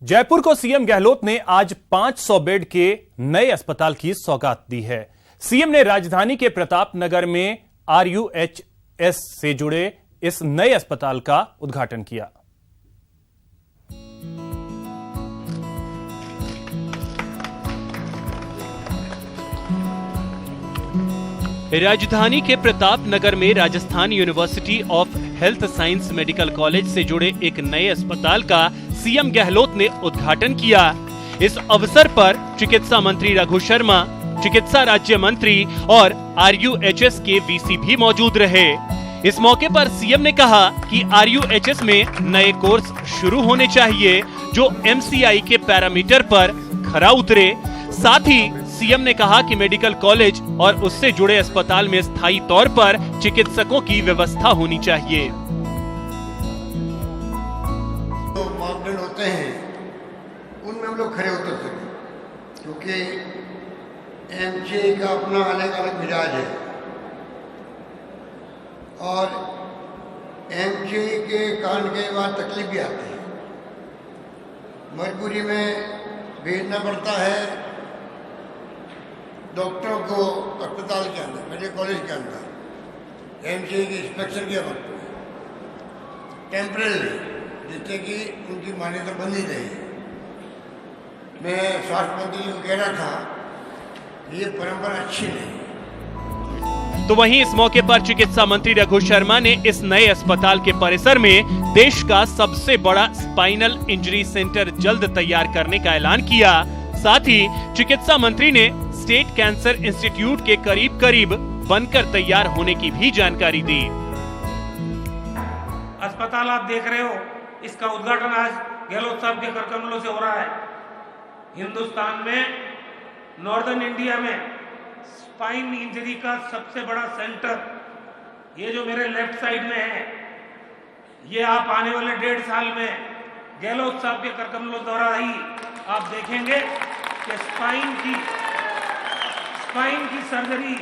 जयपुर को सीएम गहलोत ने आज 500 बेड के नए अस्पताल की सौगात दी है। सीएम ने राजधानी के प्रताप नगर में RUHS से जुड़े इस नए अस्पताल का उद्घाटन किया। राजधानी के प्रताप नगर में Rajasthan university of health science medical college से जुड़े एक नए अस्पताल का सीएम गहलोत ने उद्घाटन किया। इस अवसर पर चिकित्सा मंत्री रघु शर्मा, चिकित्सा राज्य मंत्री और RUHS के VC भी मौजूद रहे। इस मौके पर सीएम ने कहा कि RUHS में नए कोर्स शुरू होने चाहिए जो MCI के पैरामीटर पर खरा उतरे। साथ ही सीएम ने कहा कि मेडिकल कॉलेज और उससे जुड़े अस्पताल में स्थायी तौर पर चिकित्सकों की व्यवस्था होनी चाहिए। जो मापदंड होते हैं उनमें हम लोग खरे उतर सकें, क्योंकि MCI का अपना अलग अलग मिजाज है और MCI के कारण कई बार तकलीफ भी आती है, मजबूरी में भेजना पड़ता है डॉक्टरों को अस्पताल के अंदर, मेडिकल कॉलेज के अंदर MCI की इंस्पेक्शन के वक्त में टेम्परेरी, जिससे कि उनकी मान्यता बनी रही। मैं स्वास्थ्य मंत्री को कह रहा था ये परंपरा अच्छी नहीं। तो वहीं इस मौके पर चिकित्सा मंत्री रघु शर्मा ने इस नए अस्पताल के परिसर में देश का सबसे बड़ा स्पाइनल इंजरी सेंटर जल्द तैयार करने का ऐलान किया। साथ ही चिकित्सा मंत्री ने स्टेट कैंसर इंस्टीट्यूट के करीब बनकर तैयार होने की भी जानकारी दी। अस्पताल आप देख रहे हो, इसका उद्घाटन आज गहलोत साहब के कर कमलों से हो रहा है। हिंदुस्तान में नॉर्दर्न इंडिया में स्पाइन इंजरी का सबसे बड़ा सेंटर, ये जो मेरे लेफ्ट साइड में है, ये आप आने वाले 1.5 साल में गहलोत साहब के कर कमलों द्वारा ही आप देखेंगे कि स्पाइन की सर्जरी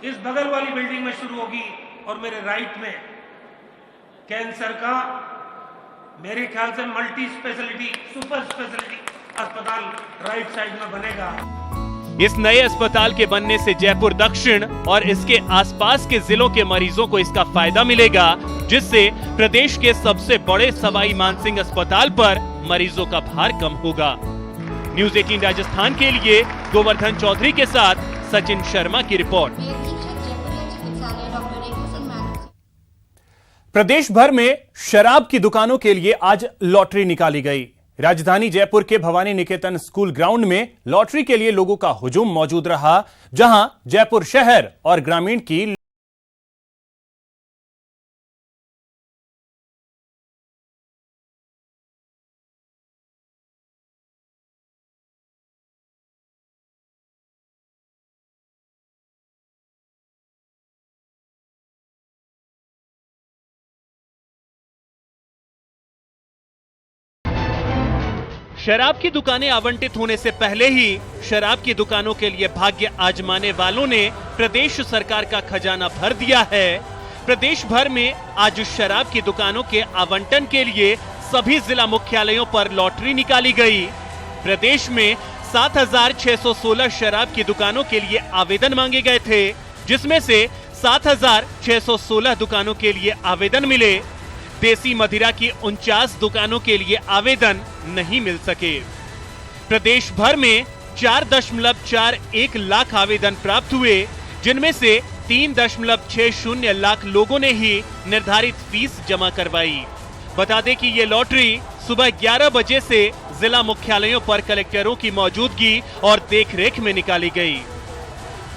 इस बगल वाली बिल्डिंग में शुरू होगी और मेरे राइट में कैंसर का मेरे ख्याल से मल्टी स्पेशलिटी, सुपर स्पेशलिटी अस्पताल राइट साइड में बनेगा। इस नए अस्पताल के बनने से जयपुर दक्षिण और इसके आसपास के जिलों के मरीजों को इसका फायदा मिलेगा, जिससे प्रदेश के सबसे बड़े सवाई मानसिंह अस्पताल पर मरीजों का भार कम होगा। न्यूज़ 18 राजस्थान के लिए गोवर्धन चौधरी के साथ सचिन शर्मा की रिपोर्ट। प्रदेश भर में शराब की दुकानों के लिए आज लॉटरी निकाली गई। राजधानी जयपुर के भवानी निकेतन स्कूल ग्राउंड में लॉटरी के लिए लोगों का हुजूम मौजूद रहा, जहां जयपुर शहर और ग्रामीण की शराब की दुकानें आवंटित होने से पहले ही शराब की दुकानों के लिए भाग्य आजमाने वालों ने प्रदेश सरकार का खजाना भर दिया है। प्रदेश भर में आज शराब की दुकानों के आवंटन के लिए सभी जिला मुख्यालयों पर लॉटरी निकाली गई। प्रदेश में 7,616 शराब की दुकानों के लिए आवेदन मांगे गए थे, जिसमें से 7,616 दुकानों के लिए आवेदन मिले। देसी मदिरा की 49 दुकानों के लिए आवेदन नहीं मिल सके। प्रदेश भर में 4.41 लाख आवेदन प्राप्त हुए, जिनमें से 3.60 लाख लोगों ने ही निर्धारित फीस जमा करवाई। बता दें कि ये लॉटरी सुबह 11 बजे से जिला मुख्यालयों पर कलेक्टरों की मौजूदगी और देखरेख में निकाली गई।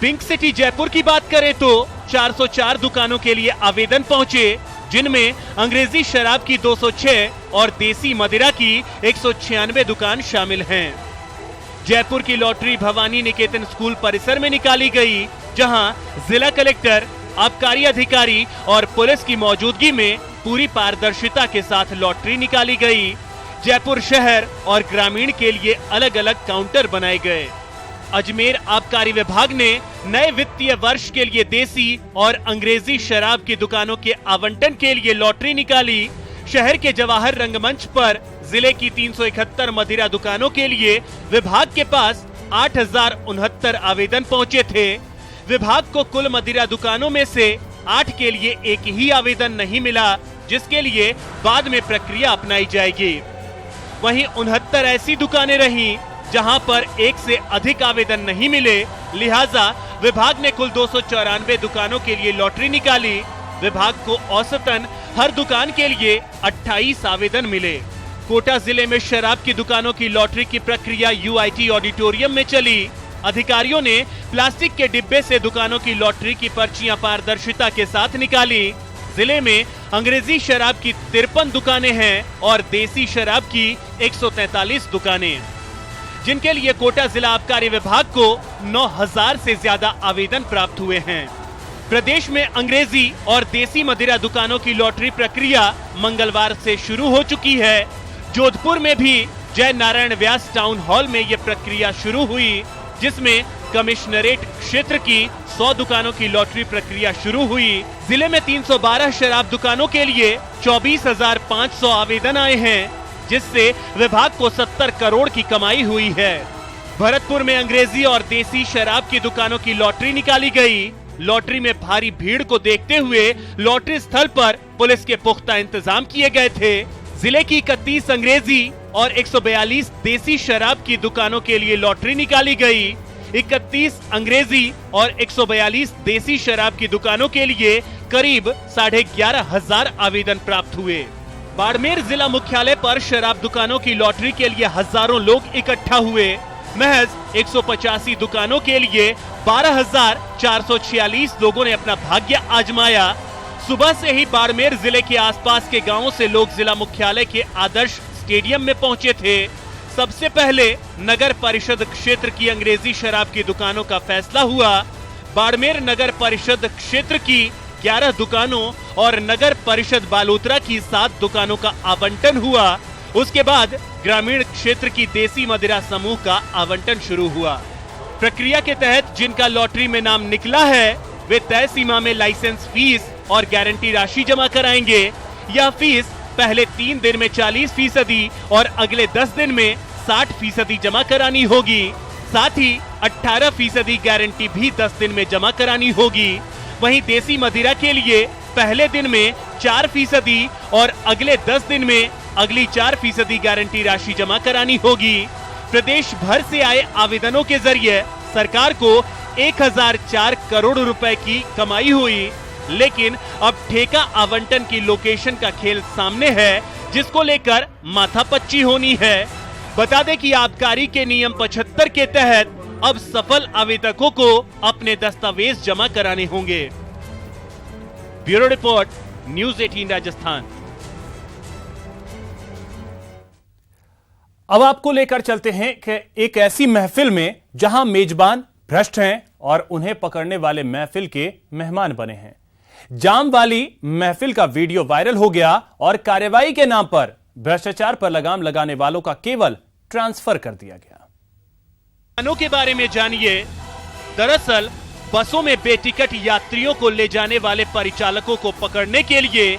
पिंक सिटी जयपुर की बात करें तो 404 दुकानों के लिए आवेदन पहुंचे, जिनमें अंग्रेजी शराब की 206 और देसी मदिरा की 196 दुकान शामिल हैं। जयपुर की लॉटरी भवानी निकेतन स्कूल परिसर में निकाली गई, जहां जिला कलेक्टर, आबकारी अधिकारी और पुलिस की मौजूदगी में पूरी पारदर्शिता के साथ लॉटरी निकाली गई। जयपुर शहर और ग्रामीण के लिए अलग अलग काउंटर बनाए गए। अजमेर आबकारी विभाग ने नए वित्तीय वर्ष के लिए देसी और अंग्रेजी शराब की दुकानों के आवंटन के लिए लॉटरी निकाली। शहर के जवाहर रंगमंच पर जिले की 371 मदिरा दुकानों के लिए विभाग के पास 8,069 आवेदन पहुंचे थे। विभाग को कुल मदिरा दुकानों में से 8 के लिए एक ही आवेदन नहीं मिला, जिसके लिए बाद में प्रक्रिया अपनाई जाएगी। वहीं 69 ऐसी दुकानें रहीं जहां पर एक से अधिक आवेदन नहीं मिले, लिहाजा विभाग ने कुल 294 दुकानों के लिए लॉटरी निकाली। विभाग को औसतन हर दुकान के लिए 28 आवेदन मिले। कोटा जिले में शराब की दुकानों की लॉटरी की प्रक्रिया यूआईटी ऑडिटोरियम में चली। अधिकारियों ने प्लास्टिक के डिब्बे से दुकानों की लॉटरी की पर्चियां पारदर्शिता के साथ निकाली। जिले में अंग्रेजी शराब की 53 दुकानें हैं और देसी शराब की 143 दुकानें, जिनके लिए कोटा जिला आबकारी विभाग को 9,000 से ज्यादा आवेदन प्राप्त हुए हैं। प्रदेश में अंग्रेजी और देसी मदिरा दुकानों की लॉटरी प्रक्रिया मंगलवार से शुरू हो चुकी है। जोधपुर में भी जय नारायण व्यास टाउन हॉल में ये प्रक्रिया शुरू हुई, जिसमें कमिश्नरेट क्षेत्र की 100 दुकानों की लॉटरी प्रक्रिया शुरू हुई। जिले में 312 शराब दुकानों के लिए 24,500 आवेदन आए हैं, जिससे विभाग को 70 करोड़ की कमाई हुई है। भरतपुर में अंग्रेजी और देसी शराब की दुकानों की लॉटरी निकाली गई। लॉटरी में भारी भीड़ को देखते हुए लॉटरी स्थल पर पुलिस के पुख्ता इंतजाम किए गए थे। जिले की 31 अंग्रेजी और 142 देसी शराब की दुकानों के लिए लॉटरी निकाली गई। 31 अंग्रेजी और 142 देसी शराब की दुकानों के लिए करीब 11,500 आवेदन प्राप्त हुए। बाड़मेर जिला मुख्यालय पर शराब दुकानों की लॉटरी के लिए हजारों लोग इकट्ठा हुए। महज 185 दुकानों के लिए 12,446 लोगों ने अपना भाग्य आजमाया। सुबह से ही बाड़मेर जिले के आसपास के गांवों से लोग जिला मुख्यालय के आदर्श स्टेडियम में पहुंचे थे। सबसे पहले नगर परिषद क्षेत्र की अंग्रेजी शराब की दुकानों का फैसला हुआ। बाड़मेर नगर परिषद क्षेत्र की 11 दुकानों और नगर परिषद बालोतरा की 7 दुकानों का आवंटन हुआ। उसके बाद ग्रामीण क्षेत्र की देसी मदिरा समूह का आवंटन शुरू हुआ। प्रक्रिया के तहत जिनका लॉटरी में नाम निकला है, वे तय सीमा में लाइसेंस फीस और गारंटी राशि जमा कराएंगे। यह फीस पहले 3 दिन में 40% और अगले 10 दिन में 60% जमा करानी होगी। साथ ही 18% गारंटी भी 10 दिन में जमा करानी होगी। वहीं देसी मदिरा के लिए पहले दिन में 4% और अगले 10 दिन में अगली 4% गारंटी राशि जमा करानी होगी। प्रदेश भर से आए आवेदनों के जरिए सरकार को 1,004 करोड़ रुपए की कमाई हुई, लेकिन अब ठेका आवंटन की लोकेशन का खेल सामने है, जिसको लेकर माथापच्ची होनी है। बता दें कि आबकारी के नियम 75 के तहत अब सफल आवेदकों को अपने दस्तावेज जमा कराने होंगे। Bureau report, news 18 Rajasthan. अब आपको लेकर चलते हैं कि एक ऐसी महफिल में जहां मेजबान भ्रष्ट हैं और उन्हें पकड़ने वाले महफिल के मेहमान बने हैं। जाम वाली महफिल का वीडियो वायरल हो गया और कार्रवाई के नाम पर भ्रष्टाचार पर लगाम लगाने वालों का केवल ट्रांसफर कर दिया गया। के बारे में जानिए। दरअसल बसों में बेटिकट यात्रियों को ले जाने वाले परिचालकों को पकड़ने के लिए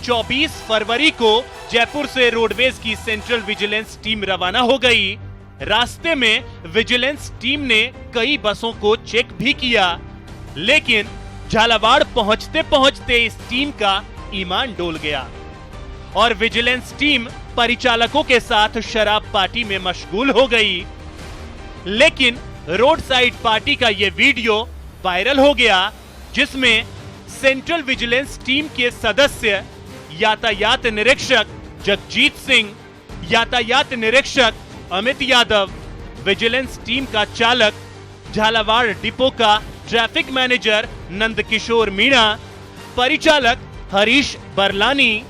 24 फरवरी को जयपुर से रोडवेज की सेंट्रल विजिलेंस टीम रवाना हो गई। रास्ते में विजिलेंस टीम ने कई बसों को चेक भी किया, लेकिन झालावाड़ पहुंचते पहुंचते इस टीम का ईमान डोल गया और विजिलेंस टीम परिचालकों के साथ शराब पार्टी में मशगूल हो गई। लेकिन रोड साइड पार्टी का यह वीडियो वायरल हो गया, जिसमें सेंट्रल विजिलेंस टीम के सदस्य यातायात निरीक्षक जगजीत सिंह, यातायात निरीक्षक अमित यादव, विजिलेंस टीम का चालक, झालावाड़ डिपो का ट्रैफिक मैनेजर नंदकिशोर मीणा, परिचालक हरीश बरलानी,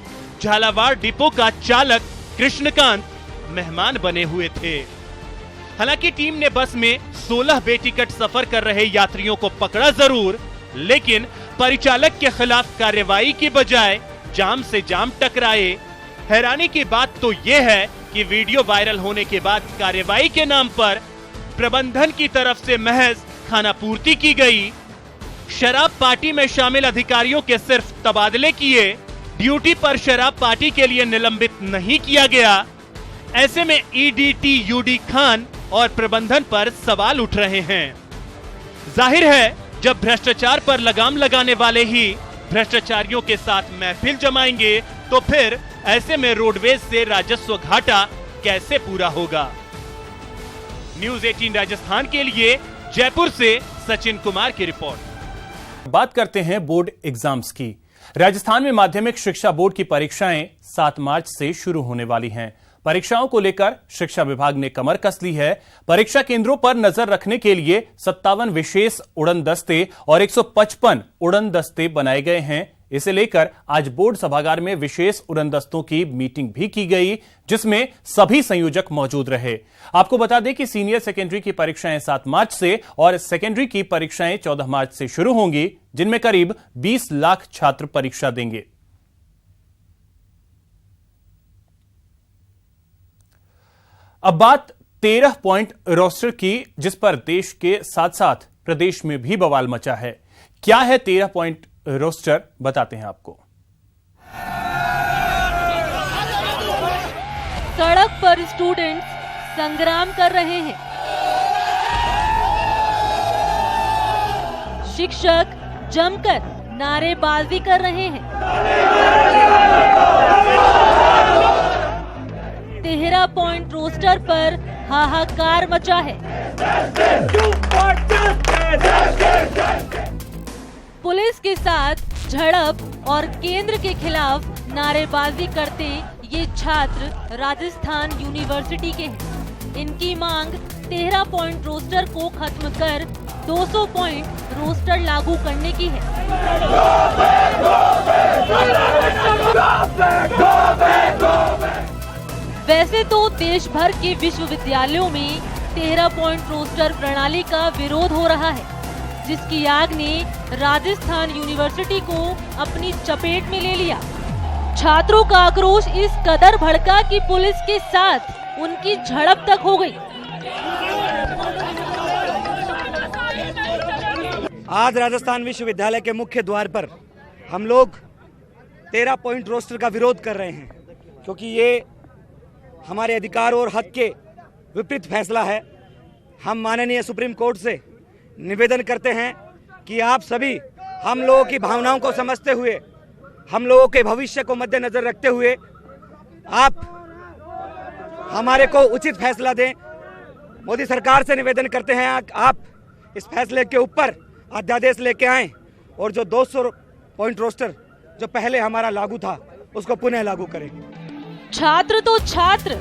झालावाड़ डिपो का चालक कृष्णकांत मेहमान बने हुए थे। हालांकि टीम ने बस में 16 बेटिकट सफर कर रहे यात्रियों को पकड़ा जरूर, लेकिन परिचालक के खिलाफ कार्रवाई की बजाय जाम से जाम टकराए। हैरानी की बात तो यह है कि वीडियो वायरल होने के बाद कार्रवाई के नाम पर प्रबंधन की तरफ से महज खानापूर्ति की गई। शराब पार्टी में शामिल अधिकारियों के सिर्फ तबादले किए, ड्यूटी पर शराब पार्टी के लिए निलंबित नहीं किया गया। ऐसे में ईडीटी यूडी खान और प्रबंधन पर सवाल उठ रहे हैं। जाहिर है जब भ्रष्टाचार पर लगाम लगाने वाले ही भ्रष्टाचारियों के साथ महफिल जमाएंगे तो फिर ऐसे में रोडवेज से राजस्व घाटा कैसे पूरा होगा। न्यूज़ 18 राजस्थान के लिए जयपुर से सचिन कुमार की रिपोर्ट। बात करते हैं बोर्ड एग्जाम्स की। राजस्थान में माध्यमिक शिक्षा बोर्ड की परीक्षाएं 7 मार्च से शुरू होने वाली हैं। परीक्षाओं को लेकर शिक्षा विभाग ने कमर कस ली है। परीक्षा केंद्रों पर नजर रखने के लिए 57 विशेष उड़न दस्ते और 155 उड़न दस्ते बनाए गए हैं। इसे लेकर आज बोर्ड सभागार में विशेष उड़न दस्तों की मीटिंग भी की गई, जिसमें सभी संयोजक मौजूद रहे। आपको बता दें कि सीनियर सेकेंडरी की परीक्षाएं 7 मार्च से और सेकेंडरी की परीक्षाएं 14 मार्च से शुरू होंगी, जिनमें करीब 20 लाख छात्र परीक्षा देंगे। अब बात 13 पॉइंट रोस्टर की, जिस पर देश के साथ साथ प्रदेश में भी बवाल मचा है। क्या है 13 पॉइंट रोस्टर, बताते हैं आपको। सड़क पर स्टूडेंट्स संग्राम कर रहे हैं। शिक्षक जमकर नारेबाजी कर रहे हैं। 13 पॉइंट रोस्टर पर हाहाकार मचा है। पुलिस के साथ झड़प और केंद्र के खिलाफ नारेबाजी करते ये छात्र राजस्थान यूनिवर्सिटी के हैं। इनकी मांग 13 पॉइंट रोस्टर को खत्म कर 200 पॉइंट रोस्टर लागू करने की है। वैसे तो देश भर के विश्वविद्यालयों में 13 पॉइंट रोस्टर प्रणाली का विरोध हो रहा है, जिसकी आग ने राजस्थान यूनिवर्सिटी को अपनी चपेट में ले लिया। छात्रों का आक्रोश इस कदर भड़का कि पुलिस के साथ उनकी झड़प तक हो गई। आज राजस्थान विश्वविद्यालय के मुख्य द्वार पर हम लोग 13 पॉइंट रोस्टर का विरोध कर रहे हैं, क्योंकि ये हमारे अधिकार और हक के विपरीत फैसला है। हम माननीय सुप्रीम कोर्ट से निवेदन करते हैं कि आप सभी हम लोगों की भावनाओं को समझते हुए, हम लोगों के भविष्य को मद्देनजर रखते हुए आप हमारे को उचित फैसला दें। मोदी सरकार से निवेदन करते हैं आप इस फैसले के ऊपर अध्यादेश लेके आएं और जो 200 पॉइंट रोस्टर जो पहले हमारा लागू था उसको पुनः लागू करें। छात्र तो छात्र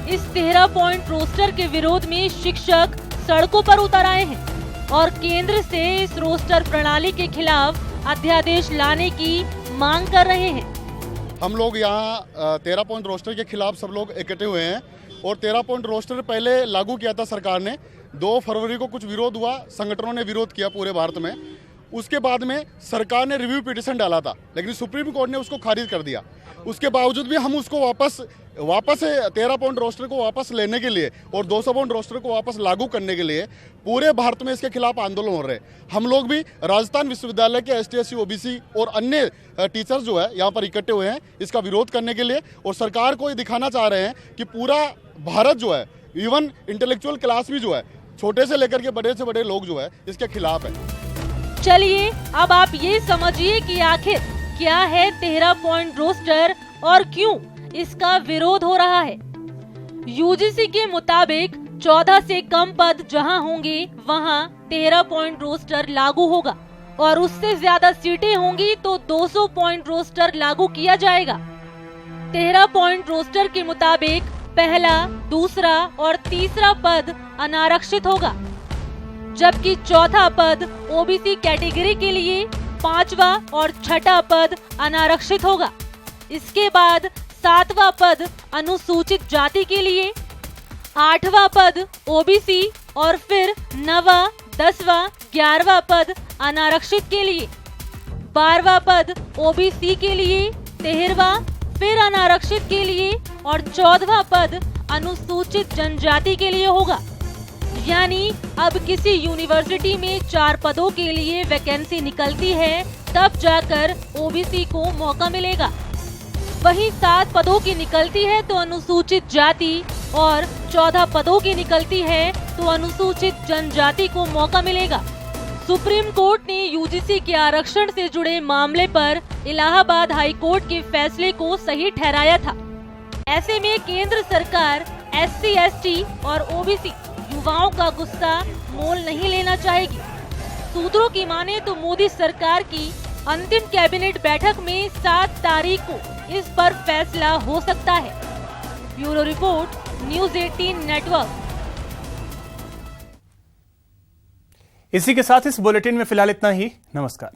इस 13 पॉइंट रोस्टर के विरोध में शिक्षक सड़कों पर उतर आए हैं और केंद्र से इस रोस्टर प्रणाली के खिलाफ अध्यादेश लाने की मांग कर रहे हैं। हम लोग यहाँ 13 पॉइंट रोस्टर के खिलाफ सब लोग इकट्ठे हुए हैं और 13 पॉइंट रोस्टर पहले लागू किया था सरकार ने। 2 फरवरी को कुछ विरोध हुआ, संगठनों ने विरोध किया पूरे भारत में। उसके बाद में सरकार ने रिव्यू पिटीशन डाला था, लेकिन सुप्रीम कोर्ट ने उसको खारिज कर दिया। उसके बावजूद भी हम उसको वापस 13 पॉइंट रोस्टर को वापस लेने के लिए और 200 पॉइंट रोस्टर को वापस लागू करने के लिए पूरे भारत में इसके खिलाफ आंदोलन हो रहे हैं। हम लोग भी राजस्थान विश्वविद्यालय के ST SC OBC और अन्य टीचर्स जो है यहाँ पर इकट्ठे हुए हैं इसका विरोध करने के लिए, और सरकार को ये दिखाना चाह रहे हैं कि पूरा भारत जो है, इवन इंटेलेक्चुअल क्लास भी जो है, छोटे से लेकर के बड़े से बड़े लोग जो है इसके खिलाफ है। चलिए अब आप ये समझिए कि आखिर क्या है 13 पॉइंट रोस्टर और क्यों इसका विरोध हो रहा है। UGC के मुताबिक 14 से कम पद जहां होंगे वहां 13 पॉइंट रोस्टर लागू होगा और उससे ज्यादा सीटें होंगी तो 200 पॉइंट रोस्टर लागू किया जाएगा। 13 पॉइंट रोस्टर के मुताबिक पहला, दूसरा और तीसरा पद अनारक्षित होगा, जबकि चौथा पद OBC कैटेगरी के लिए, 5वां और 6ठा पद अनारक्षित होगा। इसके बाद 7वां पद अनुसूचित जाति के लिए, 8वां पद OBC और फिर 9वां, 10वां, 11वां पद अनारक्षित के लिए, 12वां पद OBC के लिए, 13वां फिर अनारक्षित के लिए और 14वां पद अनुसूचित जनजाति के लिए होगा। यानी अब किसी यूनिवर्सिटी में 4 पदों के लिए वैकेंसी निकलती है तब जाकर OBC को मौका मिलेगा। वहीं 7 पदों की निकलती है तो अनुसूचित जाति और 14 पदों की निकलती है तो अनुसूचित जनजाति को मौका मिलेगा। सुप्रीम कोर्ट ने यूजीसी के आरक्षण से जुड़े मामले पर इलाहाबाद हाई कोर्ट के फैसले को सही ठहराया था। ऐसे में केंद्र सरकार SC, ST और OBC युवाओं का गुस्सा मोल नहीं लेना चाहेगी। सूत्रों की माने तो मोदी सरकार की अंतिम कैबिनेट बैठक में 7 तारीख को इस पर फैसला हो सकता है। Bureau report, news 18 network. इसी के साथ इस बुलेटिन में फिलहाल इतना ही। नमस्कार।